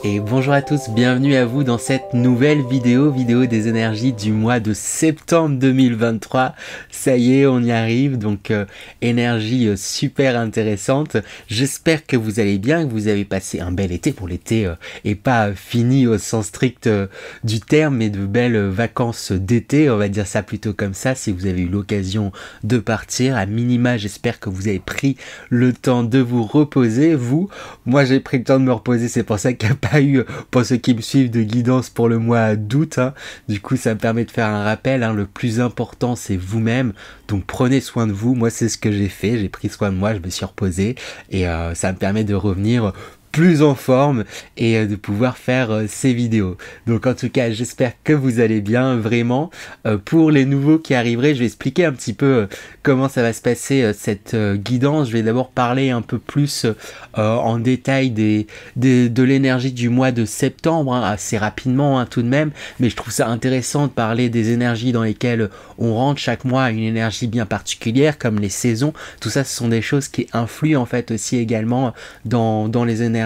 Et bonjour à tous, bienvenue à vous dans cette nouvelle vidéo des énergies du mois de septembre 2023. Ça y est, on y arrive, donc énergie super intéressante. J'espère que vous allez bien, que vous avez passé un bel été. Pour l'été et pas fini au sens strict du terme, mais de belles vacances d'été, on va dire ça plutôt comme ça, si vous avez eu l'occasion de partir. À minima, j'espère que vous avez pris le temps de vous reposer. Moi j'ai pris le temps de me reposer, c'est pour ça qu'il n'y a pas eu, pour ceux qui me suivent, de guidance pour le mois d'août. Du coup, ça me permet de faire un rappel. Le plus important, c'est vous-même. Donc, prenez soin de vous. Moi, c'est ce que j'ai fait. J'ai pris soin de moi, je me suis reposé. Et ça me permet de revenir plus en forme et de pouvoir faire ces vidéos. Donc en tout cas, j'espère que vous allez bien, vraiment. Pour les nouveaux qui arriveraient, je vais expliquer un petit peu comment ça va se passer cette guidance. Je vais d'abord parler un peu plus en détail de l'énergie du mois de septembre, assez rapidement tout de même, mais je trouve ça intéressant de parler des énergies dans lesquelles on rentre chaque mois à une énergie bien particulière, comme les saisons. Tout ça, ce sont des choses qui influent en fait aussi également dans les énergies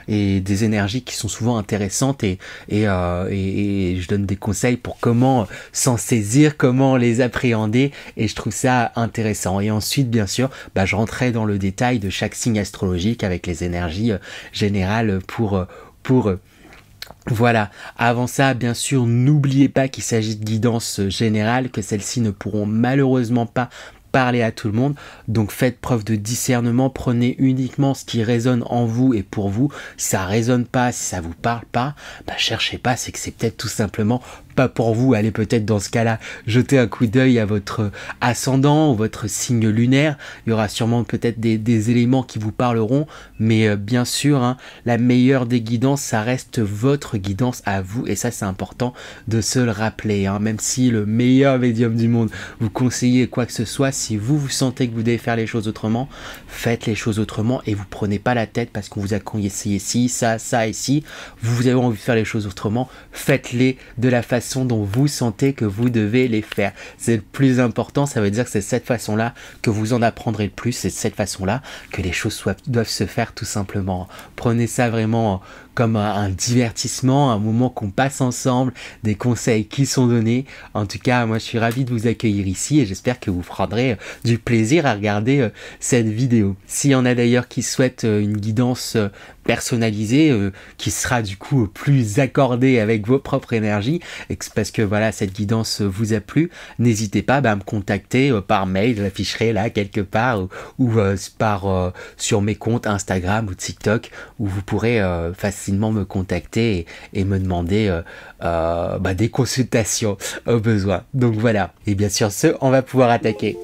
et des énergies qui sont souvent intéressantes et je donne des conseils pour comment s'en saisir, comment les appréhender, et je trouve ça intéressant. Et ensuite, bien sûr, je rentrais dans le détail de chaque signe astrologique avec les énergies générales pour voilà. Avant ça, bien sûr, n'oubliez pas qu'il s'agit de guidance générale, que celles-ci ne pourront malheureusement pas parler à tout le monde, donc faites preuve de discernement, prenez uniquement ce qui résonne en vous et pour vous. Si ça résonne pas, si ça vous parle pas, cherchez pas, c'est que c'est peut-être tout simplement pas pour vous. Allez peut-être dans ce cas-là jeter un coup d'œil à votre ascendant ou votre signe lunaire. Il y aura sûrement peut-être des éléments qui vous parleront, mais bien sûr, la meilleure des guidances, ça reste votre guidance à vous, et ça c'est important de se le rappeler. Même si le meilleur médium du monde vous conseille quoi que ce soit, si vous sentez que vous devez faire les choses autrement, faites les choses autrement et vous prenez pas la tête parce qu'on vous a conseillé ci, ça et ci. Vous avez envie de faire les choses autrement, faites-les de la façon dont vous sentez que vous devez les faire. C'est le plus important. Ça veut dire que c'est cette façon-là que vous en apprendrez le plus. C'est cette façon-là que les choses doivent se faire, tout simplement. Prenez ça vraiment comme un divertissement, un moment qu'on passe ensemble, des conseils qui sont donnés. En tout cas, moi je suis ravi de vous accueillir ici et j'espère que vous prendrez du plaisir à regarder cette vidéo. S'il y en a d'ailleurs qui souhaitent une guidance personnalisée, qui sera du coup plus accordée avec vos propres énergies, parce que voilà, cette guidance vous a plu, n'hésitez pas à me contacter par mail, je l'afficherai là quelque part, ou sur mes comptes Instagram ou TikTok, où vous pourrez facilement me contacter et me demander des consultations au besoin. Donc voilà, et bien sûr on va pouvoir attaquer.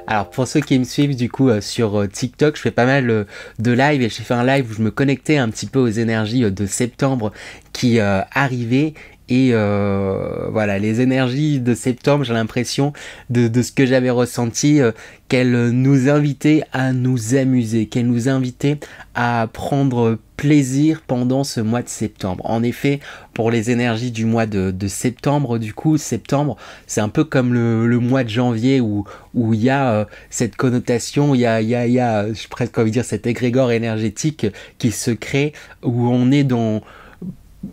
Alors pour ceux qui me suivent du coup sur TikTok, je fais pas mal de live, et j'ai fait un live où je me connectais un petit peu aux énergies de septembre qui arrivaient. Et voilà, les énergies de septembre, j'ai l'impression de ce que j'avais ressenti, qu'elles nous invitaient à nous amuser, qu'elles nous invitaient à prendre plaisir pendant ce mois de septembre. En effet, pour les énergies du mois de septembre, du coup, septembre, c'est un peu comme le mois de janvier où il y a cette connotation, il y a j'ai presque envie de dire cet égrégore énergétique qui se crée, où on est dans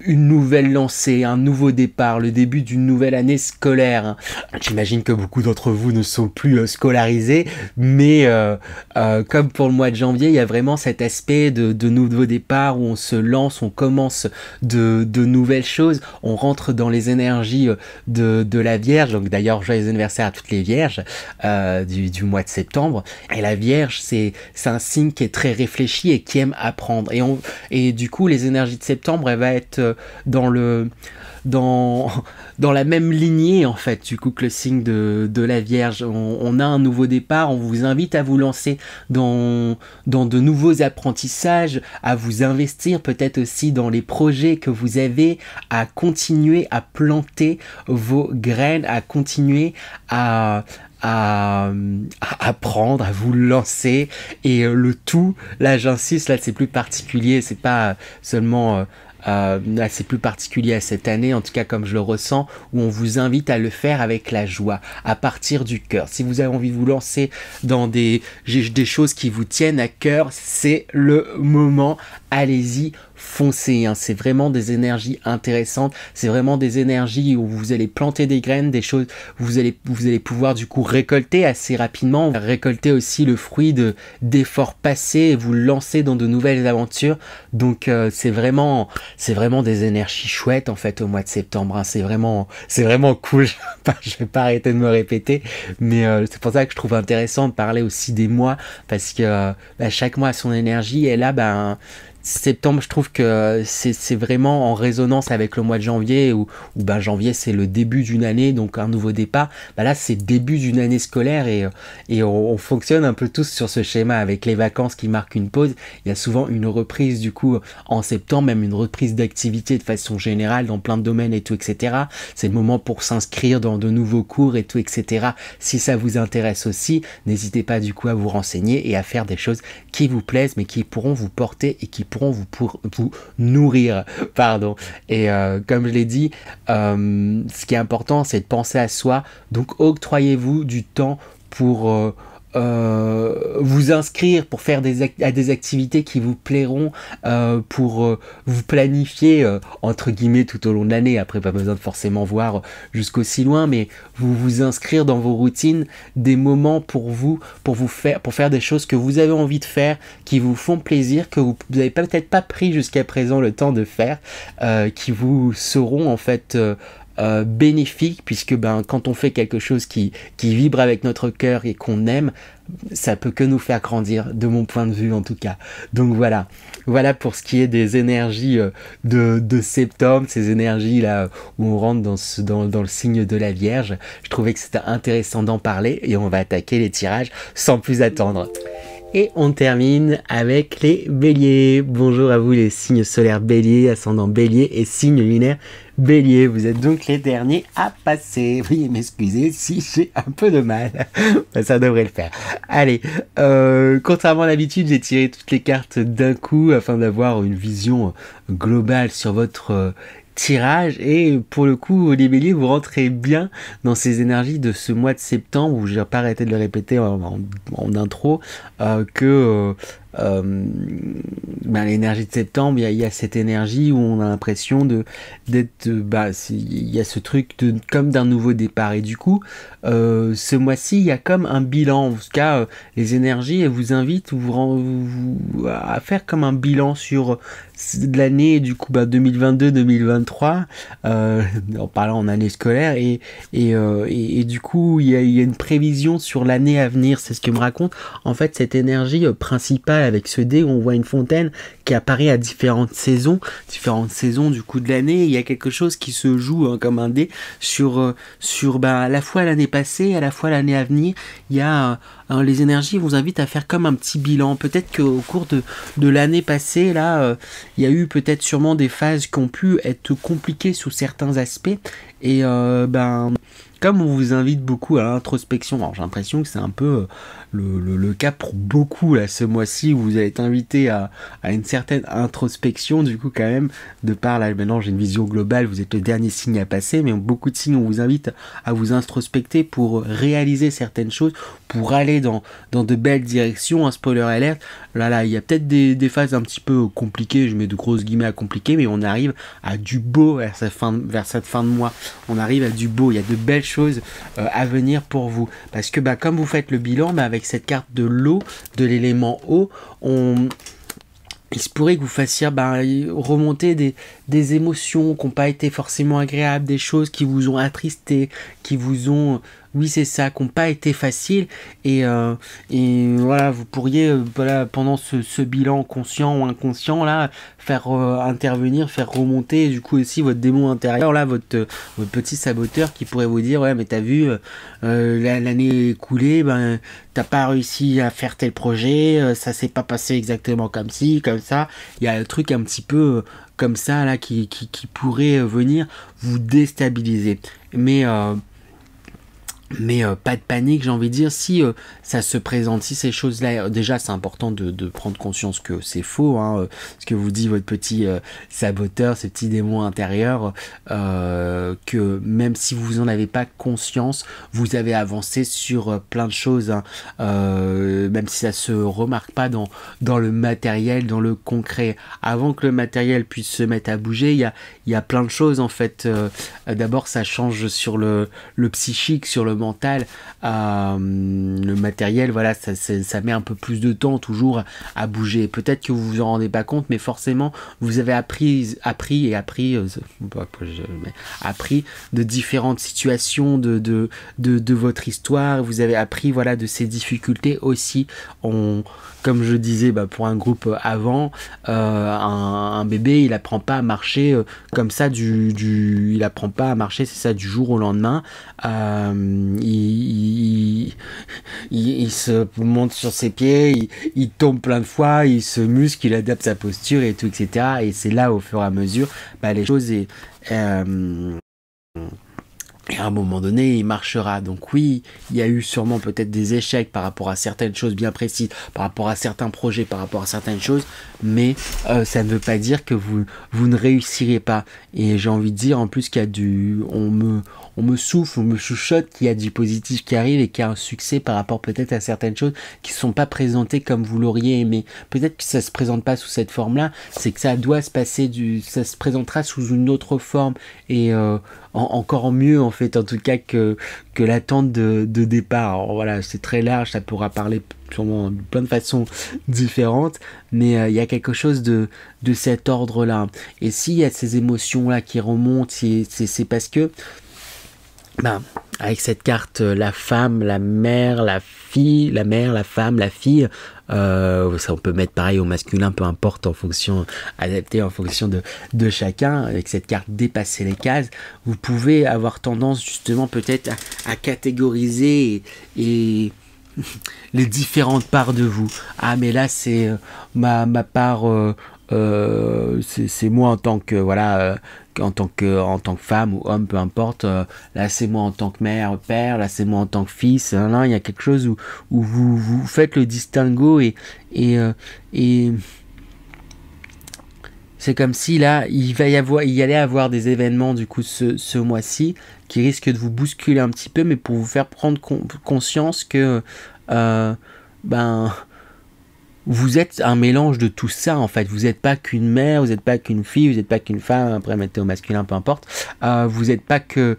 une nouvelle lancée, un nouveau départ, le début d'une nouvelle année scolaire. J'imagine que beaucoup d'entre vous ne sont plus scolarisés, mais comme pour le mois de janvier, il y a vraiment cet aspect de nouveau départ où on se lance, on commence de nouvelles choses, on rentre dans les énergies de la Vierge. Donc d'ailleurs, joyeux anniversaire à toutes les Vierges du mois de septembre. Et la Vierge, c'est un signe qui est très réfléchi et qui aime apprendre. Et du coup, les énergies de septembre, elles vont être dans la même lignée en fait du coup que le signe de la Vierge. On a un nouveau départ, on vous invite à vous lancer dans de nouveaux apprentissages, à vous investir peut-être aussi dans les projets que vous avez, à continuer à planter vos graines, à continuer à apprendre, à vous lancer, et le tout, là j'insiste, là c'est plus particulier, c'est pas seulement là c'est plus particulier à cette année, en tout cas comme je le ressens, où on vous invite à le faire avec la joie, à partir du cœur. Si vous avez envie de vous lancer dans des choses qui vous tiennent à cœur, c'est le moment, allez-y, foncez, hein. C'est vraiment des énergies intéressantes, c'est vraiment des énergies où vous allez planter des graines, des choses, vous allez pouvoir du coup récolter assez rapidement, récolter aussi le fruit d'efforts passés et vous lancer dans de nouvelles aventures. Donc c'est vraiment des énergies chouettes en fait au mois de septembre, hein. C'est vraiment cool. Je vais pas arrêter de me répéter, mais c'est pour ça que je trouve intéressant de parler aussi des mois, parce que chaque mois a son énergie, et là septembre, je trouve que c'est vraiment en résonance avec le mois de janvier, où janvier c'est le début d'une année, donc un nouveau départ. Là c'est le début d'une année scolaire, et on fonctionne un peu tous sur ce schéma avec les vacances qui marquent une pause. Il y a souvent une reprise du coup en septembre, même une reprise d'activité de façon générale dans plein de domaines et tout, etc. C'est le moment pour s'inscrire dans de nouveaux cours et tout, etc. Si ça vous intéresse aussi, n'hésitez pas du coup à vous renseigner et à faire des choses qui vous plaisent, mais qui pourront vous porter et qui pourront vous nourrir, pardon. Et comme je l'ai dit, ce qui est important, c'est de penser à soi. Donc octroyez-vous du temps pour vous inscrire, pour faire des activités qui vous plairont, pour vous planifier entre guillemets tout au long de l'année. Après, pas besoin de forcément voir jusqu'aussi loin, mais vous inscrire dans vos routines des moments pour faire des choses que vous avez envie de faire, qui vous font plaisir, que vous n'avez peut-être pas pris jusqu'à présent le temps de faire, qui vous seront en fait bénéfique, puisque quand on fait quelque chose qui vibre avec notre cœur et qu'on aime, ça peut que nous faire grandir, de mon point de vue en tout cas. Donc voilà pour ce qui est des énergies de septembre, ces énergies là où on rentre dans le signe de la Vierge. Je trouvais que c'était intéressant d'en parler, et on va attaquer les tirages sans plus attendre. Et on termine avec les béliers. Bonjour à vous les signes solaires bélier, ascendant bélier et signe lunaire bélier. Vous êtes donc les derniers à passer. Veuillez m'excuser si j'ai un peu de mal. Ça devrait le faire. Allez, contrairement à l'habitude, j'ai tiré toutes les cartes d'un coup afin d'avoir une vision globale sur votre tirage, et pour le coup les béliers, vous rentrez bien dans ces énergies de ce mois de septembre, où je n'ai pas arrêté de le répéter en intro, que l'énergie de septembre, il y a cette énergie où on a l'impression il y a ce truc comme d'un nouveau départ, et du coup ce mois-ci il y a comme un bilan. En tout cas les énergies, elles vous invitent à faire comme un bilan sur de l'année du coup 2022-2023, en parlant en année scolaire, et du coup il y a une prévision sur l'année à venir. C'est ce que me raconte en fait cette énergie principale, avec ce dé où on voit une fontaine qui apparaît à différentes saisons du coup de l'année. Il y a quelque chose qui se joue comme un dé sur à la fois l'année passée, à la fois l'année à venir. Il y a les énergies vous invitent à faire comme un petit bilan. Peut-être qu'au cours de l'année passée, là, il y a eu peut-être sûrement des phases qui ont pu être compliquées sous certains aspects, et comme on vous invite beaucoup à l'introspection, alors j'ai l'impression que c'est un peu le cas pour beaucoup là ce mois-ci, où vous allez être invité à une certaine introspection, du coup quand même, de par là maintenant j'ai une vision globale, vous êtes le dernier signe à passer, mais beaucoup de signes on vous invite à vous introspecter pour réaliser certaines choses, pour aller dans de belles directions. Un spoiler alert, là il y a peut-être des phases un petit peu compliquées, je mets de grosses guillemets à compliquées, mais on arrive à du beau vers cette fin de mois, on arrive à du beau, il y a de belles choses à venir pour vous, parce que comme vous faites le bilan, avec cette carte de l'eau, de l'élément eau, il se pourrait que vous fassiez remonter des émotions qui n'ont pas été forcément agréables, des choses qui vous ont attristé, qui vous ont... Oui, c'est ça, qui n'ont pas été faciles, et voilà, vous pourriez pendant ce bilan conscient ou inconscient là, faire intervenir, faire remonter du coup aussi votre démon intérieur là, votre petit saboteur qui pourrait vous dire ouais mais t'as vu l'année écoulée, t'as pas réussi à faire tel projet, ça s'est pas passé exactement comme ci, comme ça. Il y a un truc un petit peu comme ça là qui pourrait venir vous déstabiliser, mais Mais pas de panique, j'ai envie de dire, si ça se présente, si ces choses-là, déjà c'est important de prendre conscience que c'est faux, hein, ce que vous dit votre petit saboteur, ce petit démon intérieur, que même si vous en avez pas conscience, vous avez avancé sur plein de choses, hein, même si ça se remarque pas dans le matériel, dans le concret. Avant que le matériel puisse se mettre à bouger, il y a plein de choses en fait. D'abord ça change sur le psychique, sur le mental, le matériel, voilà, ça met un peu plus de temps toujours à bouger. Peut-être que vous vous en rendez pas compte, mais forcément vous avez appris de différentes situations de votre histoire. Vous avez appris, voilà, de ces difficultés aussi. Comme je disais, pour un groupe avant, un bébé, il apprend pas à marcher comme ça il apprend pas à marcher, c'est ça, du jour au lendemain. Il se monte sur ses pieds, il tombe plein de fois, il se muscle, il adapte sa posture et tout, etc. Et c'est là, au fur et à mesure, les choses et à un moment donné, il marchera. Donc oui, il y a eu sûrement peut-être des échecs par rapport à certaines choses bien précises, par rapport à certains projets, par rapport à certaines choses, mais ça ne veut pas dire que vous ne réussirez pas. Et j'ai envie de dire en plus qu'il y a on me souffle, on me chuchote qu'il y a du positif qui arrive et qu'il y a un succès par rapport peut-être à certaines choses qui ne sont pas présentées comme vous l'auriez aimé. Peut-être que ça ne se présente pas sous cette forme-là, c'est que ça doit se passer ça se présentera sous une autre forme et encore mieux en fait, en tout cas que l'attente de départ. Alors voilà, c'est très large, ça pourra parler sûrement de plein de façons différentes, mais il y a quelque chose de cet ordre-là. Et s'il y a ces émotions-là qui remontent, c'est parce que avec cette carte, la femme, la mère, la fille, la mère, la femme, la fille, ça on peut mettre pareil au masculin, peu importe, en fonction, adapté en fonction de chacun. Avec cette carte dépasser les cases, vous pouvez avoir tendance justement peut-être à catégoriser et les différentes parts de vous. Ah mais là c'est ma part, c'est moi en tant que en tant que femme ou homme, peu importe. Là c'est moi en tant que mère, père. Là c'est moi en tant que fils. Là il y a quelque chose où vous faites le distinguo et c'est comme si là il allait avoir des événements du coup ce mois-ci qui risquent de vous bousculer un petit peu, mais pour vous faire prendre conscience que vous êtes un mélange de tout ça en fait. Vous n'êtes pas qu'une mère, vous n'êtes pas qu'une fille, vous n'êtes pas qu'une femme, après mettez au masculin, peu importe. Vous n'êtes pas que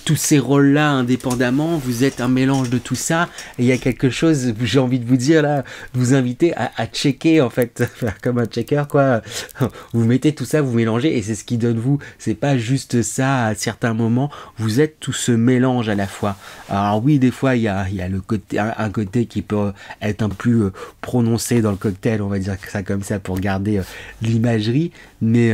tous ces rôles-là indépendamment, vous êtes un mélange de tout ça, et il y a quelque chose, j'ai envie de vous dire là, vous inviter à checker en fait, faire comme un checker quoi, vous mettez tout ça, vous mélangez, et c'est ce qui donne vous, c'est pas juste ça à certains moments, vous êtes tout ce mélange à la fois. Alors oui, des fois il y a le côté, un côté qui peut être un peu plus prononcé dans le cocktail, on va dire ça comme ça pour garder l'imagerie, mais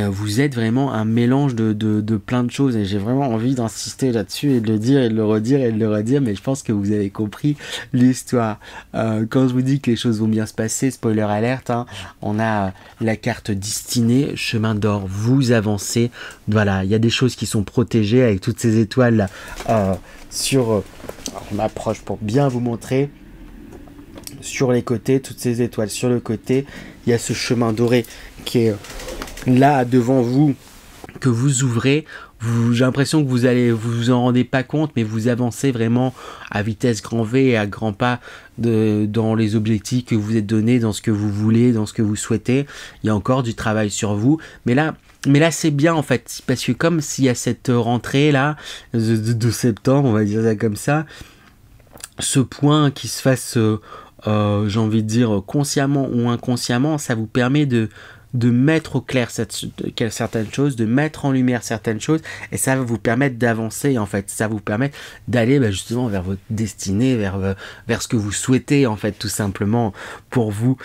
vous êtes vraiment un mélange de plein de choses et j'ai vraiment envie d'insister là-dessus et de le dire et de le redire et de le redire, mais je pense que vous avez compris l'histoire. Quand je vous dis que les choses vont bien se passer, spoiler alerte, hein, on a la carte destinée, chemin d'or, vous avancez, voilà, il y a des choses qui sont protégées avec toutes ces étoiles là, alors, je m'approche pour bien vous montrer. Sur les côtés, toutes ces étoiles sur le côté, il y a ce chemin doré qui est là devant vous, que vous ouvrez. J'ai l'impression que vous en rendez pas compte, mais vous avancez vraiment à vitesse grand V et à grands pas dans les objectifs que vous êtes donnés, dans ce que vous voulez, dans ce que vous souhaitez. Il y a encore du travail sur vous, mais là c'est bien en fait, parce que comme s'il y a cette rentrée là de septembre, on va dire ça comme ça, ce point qui se fasse j'ai envie de dire consciemment ou inconsciemment, ça vous permet de mettre au clair certaines choses, de mettre en lumière certaines choses, et ça va vous permettre d'avancer en fait, ça va vous permettre d'aller justement vers votre destinée, vers ce que vous souhaitez en fait, tout simplement pour vous.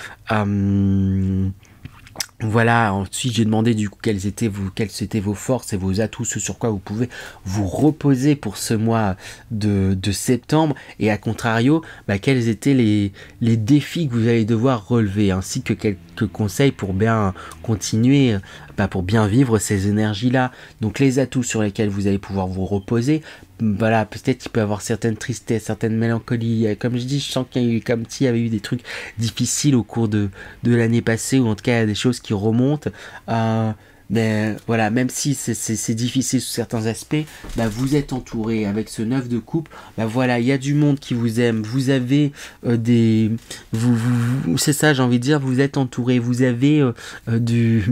Voilà, ensuite j'ai demandé du coup quelles étaient vos forces et vos atouts, ce sur quoi vous pouvez vous reposer pour ce mois de septembre, et à contrario, quels étaient les défis que vous allez devoir relever, ainsi que quelques conseils pour bien continuer pour bien vivre ces énergies-là. Donc les atouts sur lesquels vous allez pouvoir vous reposer, voilà, peut-être qu'il peut y avoir certaines tristesses, certaines mélancolies. Comme je dis, je sens qu'il y a eu, comme s'il y avait eu des trucs difficiles au cours de l'année passée, ou en tout cas il y a des choses qui remontent. Mais voilà, même si c'est difficile sous certains aspects, bah, vous êtes entouré avec ce 9 de coupe. Bah voilà, il y a du monde qui vous aime. Vous avez c'est ça, j'ai envie de dire, vous êtes entouré. Vous avez des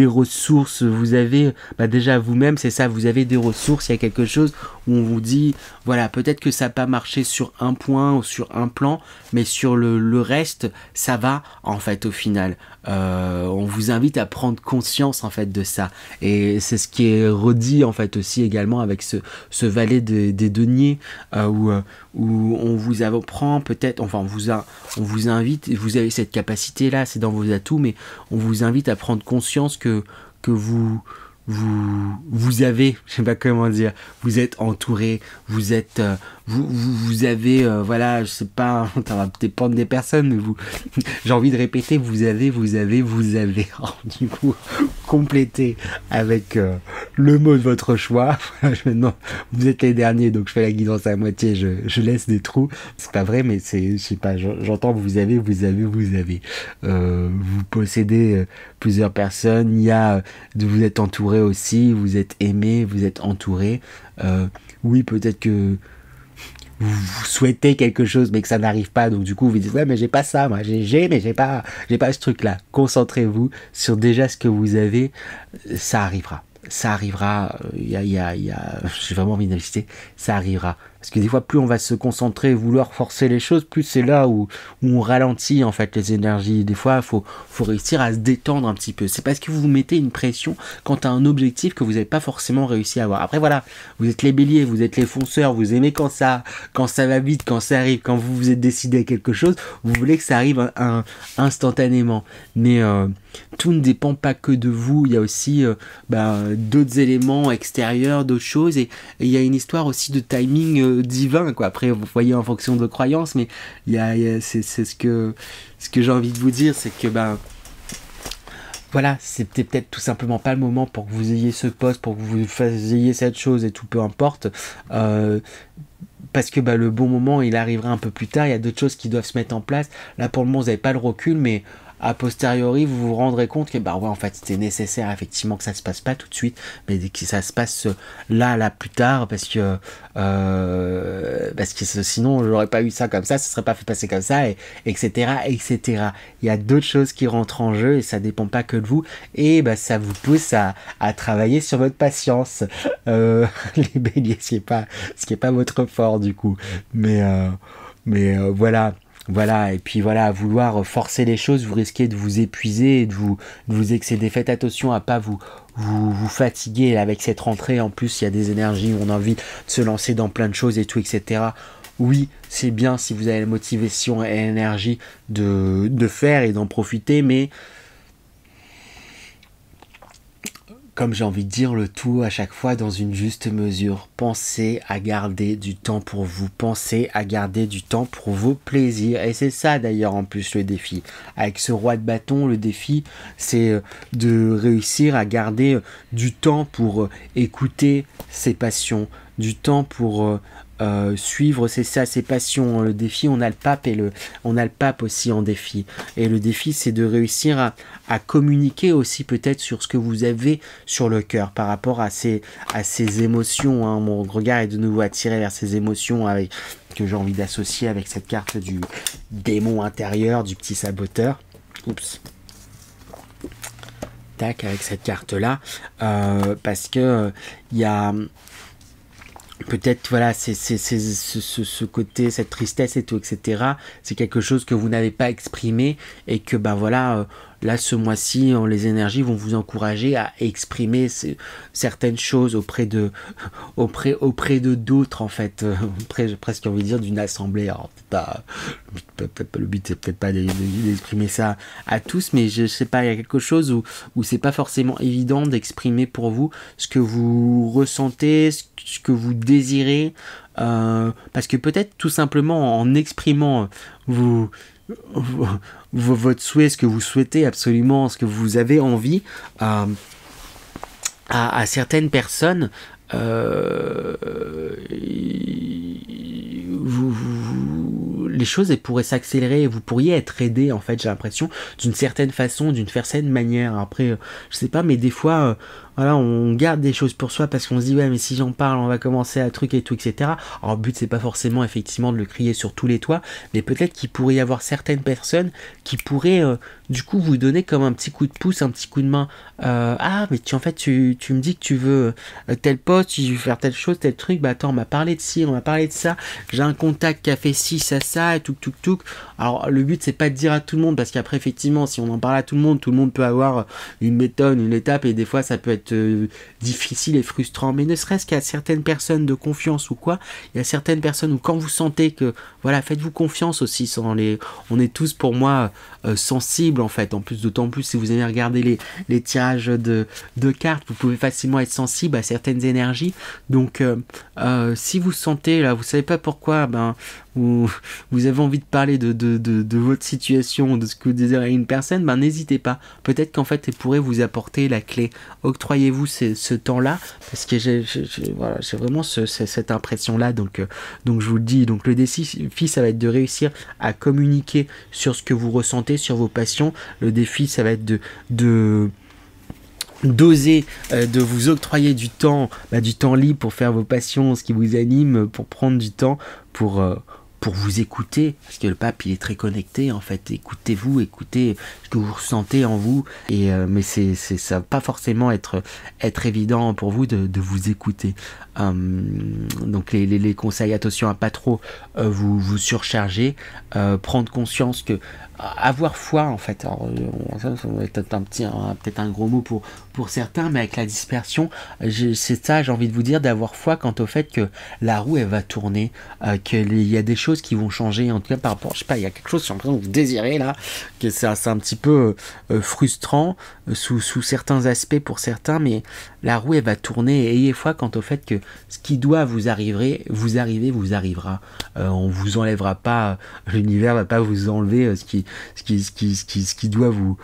ressources. Vous avez déjà vous-même, c'est ça. Vous avez des ressources. Il y a quelque chose où on vous dit, voilà, peut-être que ça n'a pas marché sur un point ou sur un plan, mais sur le reste, ça va en fait au final. On vous invite à prendre conscience en fait de ça, et c'est ce qui est redit en fait aussi également avec ce valet des deniers, où on vous apprend peut-être, enfin on vous invite, vous avez cette capacité là, c'est dans vos atouts, mais on vous invite à prendre conscience que vous avez, je sais pas comment dire, vous êtes entouré, vous êtes, vous avez, voilà, je sais pas, ça va dépendre des personnes, mais j'ai envie de répéter, vous avez, alors, du coup, complété avec le mot de votre choix. Maintenant, vous êtes les derniers, donc je fais la guidance à moitié, je laisse des trous, c'est pas vrai, mais c'est, je sais pas, j'entends vous avez, vous possédez plusieurs personnes, il y a, vous êtes entouré aussi, vous êtes aimé, vous êtes entouré. Oui, peut-être que vous souhaitez quelque chose mais que ça n'arrive pas, donc du coup vous dites ouais mais j'ai pas ça, moi mais j'ai pas ce truc là. Concentrez-vous sur déjà ce que vous avez, ça arrivera. J'ai vraiment envie d'insister, ça arrivera. Parce que des fois, plus on va se concentrer, vouloir forcer les choses, plus c'est là où on ralentit en fait les énergies. Des fois, faut réussir à se détendre un petit peu. C'est parce que vous vous mettez une pression quant à un objectif que vous n'avez pas forcément réussi à avoir. Après voilà, vous êtes les béliers, vous êtes les fonceurs, vous aimez quand ça va vite, quand ça arrive, quand vous vous êtes décidé à quelque chose, vous voulez que ça arrive instantanément. Mais tout ne dépend pas que de vous, il y a aussi d'autres éléments extérieurs, d'autres choses, et il y a une histoire aussi de timing divin, quoi. Après vous voyez en fonction de vos croyances, mais c'est ce que j'ai envie de vous dire, c'est que voilà, c'était peut-être tout simplement pas le moment pour que vous ayez ce poste, pour que vous fassiez cette chose et tout, peu importe, parce que le bon moment il arrivera un peu plus tard. Il y a d'autres choses qui doivent se mettre en place. Là pour le moment vous n'avez pas le recul, mais a posteriori vous vous rendrez compte que ouais, en fait c'était nécessaire effectivement que ça se passe pas tout de suite, mais que ça se passe là plus tard, parce que sinon j'aurais pas eu ça comme ça serait pas fait passer comme ça, et etc. Il y a d'autres choses qui rentrent en jeu et ça dépend pas que de vous, et ça vous pousse à travailler sur votre patience, les béliers, ce qui est pas votre fort du coup, mais voilà, et puis voilà, à vouloir forcer les choses, vous risquez de vous épuiser et de vous excéder. Faites attention à pas vous fatiguer avec cette rentrée. En plus, il y a des énergies où on a envie de se lancer dans plein de choses et tout, etc. Oui, c'est bien si vous avez la motivation et l'énergie de faire et d'en profiter, mais comme j'ai envie de dire, le tout à chaque fois dans une juste mesure. Pensez à garder du temps pour vous. Pensez à garder du temps pour vos plaisirs. Et c'est ça d'ailleurs en plus le défi. Avec ce roi de bâton, le défi, c'est de réussir à garder du temps pour écouter ses passions. Du temps pour suivre, c'est ça, ses passions. Le défi, on a le pape on a le pape aussi en défi. Et le défi, c'est de réussir à communiquer aussi peut-être sur ce que vous avez sur le cœur par rapport à ces émotions. Hein. Mon regard est de nouveau attiré vers ces émotions que j'ai envie d'associer avec cette carte du démon intérieur, du petit saboteur. Oups. Tac, avec cette carte-là. Parce que il y a peut-être voilà, c'est ce côté, cette tristesse et tout, etc. C'est quelque chose que vous n'avez pas exprimé, et que voilà, là ce mois-ci, les énergies vont vous encourager à exprimer certaines choses auprès de d'autres en fait, presque envie de dire d'une assemblée. Alors le but c'est peut-être pas d'exprimer ça à tous, mais je sais pas, il y a quelque chose où c'est pas forcément évident d'exprimer pour vous ce que vous ressentez, ce que vous désirez, parce que peut-être tout simplement en exprimant, vous votre souhait, ce que vous souhaitez absolument, ce que vous avez envie, à certaines personnes, les choses elles pourraient s'accélérer, vous pourriez être aidé en fait, j'ai l'impression, d'une certaine façon, d'une certaine manière. Après, je sais pas, mais des fois, voilà, on garde des choses pour soi parce qu'on se dit ouais mais si j'en parle on va commencer à truc et tout, etc. Alors le but c'est pas forcément effectivement de le crier sur tous les toits, mais peut-être qu'il pourrait y avoir certaines personnes qui pourraient du coup vous donner comme un petit coup de pouce, un petit coup de main. Ah mais en fait tu me dis que tu veux tel poste, tu veux faire telle chose, tel truc, bah attends on m'a parlé de ci, on m'a parlé de ça, j'ai un contact qui a fait ci, ça, et tout. Alors le but c'est pas de dire à tout le monde parce qu'après effectivement si on en parle à tout le monde peut avoir une méthode, une étape et des fois ça peut être difficile et frustrant, mais ne serait-ce qu'à certaines personnes de confiance ou quoi, il y a certaines personnes où quand vous sentez que, voilà, faites-vous confiance aussi, on est tous pour moi sensibles en fait, en plus d'autant plus si vous aimez regarder les tirages de cartes, vous pouvez facilement être sensible à certaines énergies, donc si vous sentez là, vous savez pas pourquoi, ben vous avez envie de parler de votre situation, de ce que vous désirez à une personne, ben n'hésitez pas. Peut-être qu'en fait, elle pourrait vous apporter la clé. Octroyez-vous ce temps-là, parce que j'ai vraiment cette impression-là. Donc je vous le dis. Donc le défi, ça va être de réussir à communiquer sur ce que vous ressentez, sur vos passions. Le défi, ça va être d'oser, de vous octroyer du temps libre pour faire vos passions, ce qui vous anime, pour prendre du temps pour vous écouter, parce que le pape il est très connecté en fait. Écoutez-vous, écoutez ce que vous ressentez en vous, et mais ça va pas forcément être évident pour vous de vous écouter. Donc les conseils, attention à pas trop vous surcharger, prendre conscience que avoir foi en fait. Alors, ça va être peut-être un gros mot pour certains, mais avec la dispersion, c'est ça, j'ai envie de vous dire, d'avoir foi quant au fait que la roue elle va tourner, qu'il y a des choses qui vont changer, en tout cas par rapport, je sais pas, il y a quelque chose, j'ai l'impression que vous désirez là, que c'est un petit peu frustrant sous certains aspects pour certains, mais la roue elle va tourner, et ayez foi quant au fait que ce qui doit vous arriver, vous arrivera. On vous enlèvera pas, l'univers va pas vous enlever ce qui doit vous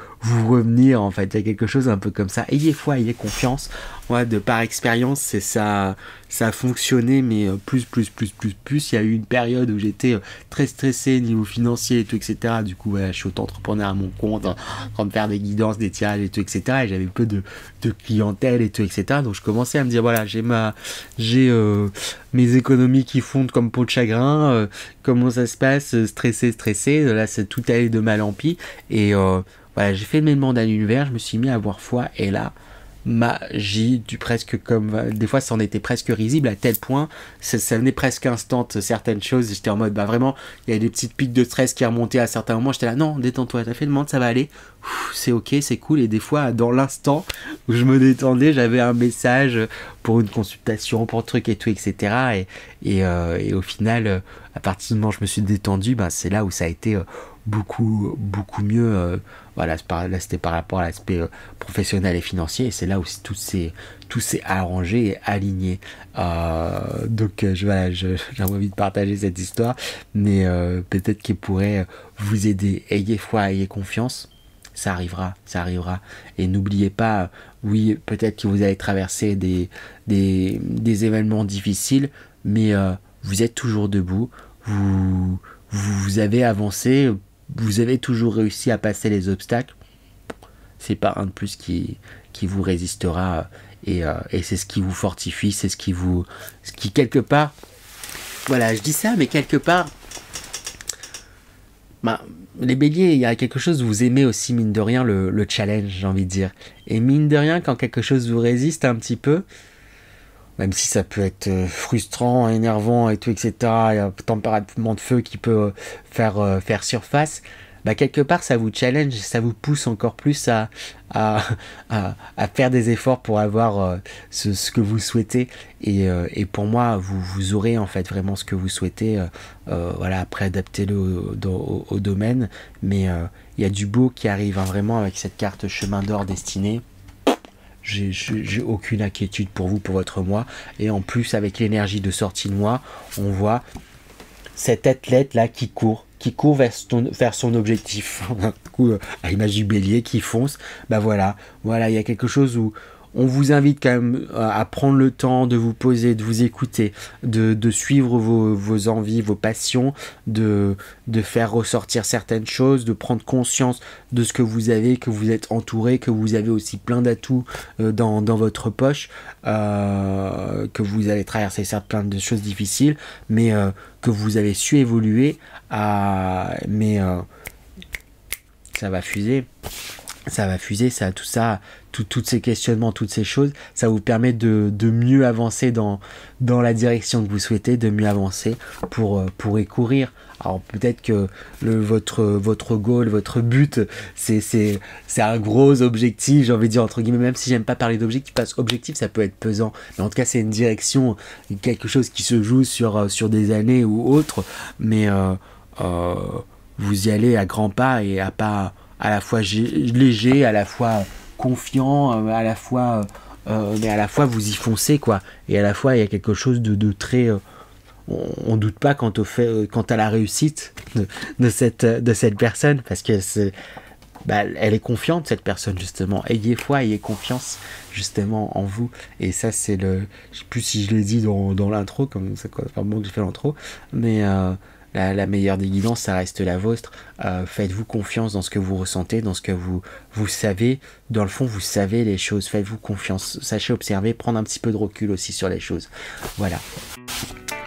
revenir en fait. Il y a quelque chose un peu comme ça. Ayez foi, ayez confiance. Moi, de par expérience, c'est ça a fonctionné, mais plus. Il y a eu une période où j'étais très stressé niveau financier et tout, etc. Du coup, je suis auto-entrepreneur à mon compte, en train de faire des guidances, des tirages et tout, etc. Et j'avais peu de clientèle et tout, etc. Donc je commençais à me dire, voilà, j'ai mes économies qui fondent comme peau de chagrin, comment ça se passe, stressé, là c'est tout allé de mal en pis, et voilà, j'ai fait mes demandes à l'univers, je me suis mis à avoir foi, et là, magie, presque comme, des fois ça en était presque risible, à tel point, ça venait presque instant, certaines choses, j'étais en mode, vraiment, il y a des petites pics de stress qui remontaient à certains moments, j'étais là, non, détends-toi, t'as fait une demande, ça va aller, c'est ok, c'est cool, et des fois, dans l'instant où je me détendais, j'avais un message pour une consultation, pour un truc et tout, etc., et au final, à partir du moment où je me suis détendu, c'est là où ça a été beaucoup mieux, voilà, là c'était par rapport à l'aspect professionnel et financier, et c'est là où tout s'est arrangé et aligné. Donc j'ai envie de partager cette histoire, mais peut-être qu'il pourrait vous aider. Ayez foi, ayez confiance, ça arrivera, et n'oubliez pas, oui, peut-être que vous allez traverser des événements difficiles, mais vous êtes toujours debout, vous avez avancé, vous avez toujours réussi à passer les obstacles. C'est pas un de plus qui vous résistera, et c'est ce qui vous fortifie, c'est ce qui quelque part, voilà, je dis ça, mais quelque part, les béliers, il y a quelque chose, vous aimez aussi, mine de rien, le challenge, j'ai envie de dire. Et mine de rien, quand quelque chose vous résiste un petit peu, même si ça peut être frustrant, énervant et tout, etc., il y a un tempérament de feu qui peut faire surface, quelque part ça vous challenge, ça vous pousse encore plus à faire des efforts pour avoir ce que vous souhaitez, et pour moi vous aurez en fait vraiment ce que vous souhaitez, voilà, après adaptez-le au domaine, mais il y a du beau qui arrive, vraiment, avec cette carte chemin d'or destinée. J'ai aucune inquiétude pour vous, pour votre mois, et en plus avec l'énergie de sortie de mois, on voit cet athlète là qui court court vers son objectif. Du coup, à l'image du bélier qui fonce, bah voilà, il y a quelque chose où on vous invite quand même à prendre le temps de vous poser, de vous écouter, de suivre vos envies, vos passions, de faire ressortir certaines choses, de prendre conscience de ce que vous avez, que vous êtes entouré, que vous avez aussi plein d'atouts dans votre poche, que vous allez traverser certes plein de choses difficiles, mais que vous avez su évoluer, mais ça va fuser. Tout ça, tous ces questionnements, toutes ces choses, ça vous permet de mieux avancer dans la direction que vous souhaitez, de mieux avancer pour y courir. Alors peut-être que votre goal, votre but, c'est un gros objectif, j'ai envie de dire entre guillemets, même si j'aime pas parler d'objectif, parce qu'objectif ça peut être pesant, mais en tout cas c'est une direction, quelque chose qui se joue sur des années ou autre, mais vous y allez à grands pas et à pas à la fois léger, à la fois confiant, mais à la fois vous y foncez quoi. Et à la fois il y a quelque chose de très on doute pas quant à la réussite de cette personne, parce que elle est confiante, cette personne, justement. Ayez foi, ayez confiance justement en vous. Et ça, c'est je sais plus si je l'ai dit dans l'intro, comme ça fait un moment que j'ai fait l'intro, mais la meilleure des guidances, ça reste la vôtre. Faites-vous confiance dans ce que vous ressentez, dans ce que vous savez. Dans le fond, vous savez les choses. Faites-vous confiance. Sachez observer, prendre un petit peu de recul aussi sur les choses.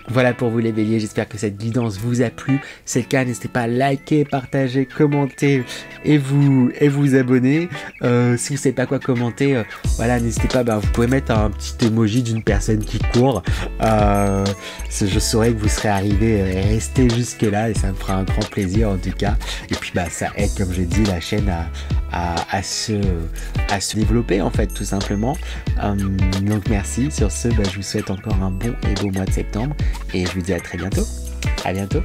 Voilà pour vous les béliers, j'espère que cette guidance vous a plu. Si c'est le cas, n'hésitez pas à liker, partager, commenter et vous abonner. Si vous ne savez pas quoi commenter, n'hésitez pas, vous pouvez mettre un petit emoji d'une personne qui court. Je saurais que vous serez arrivé et resté jusque là, et ça me fera un grand plaisir en tout cas. Et puis ça aide, comme je dis, la chaîne à se développer en fait, tout simplement. Donc merci. Sur ce, je vous souhaite encore un bon et beau mois de septembre. Et je vous dis à très bientôt. À bientôt.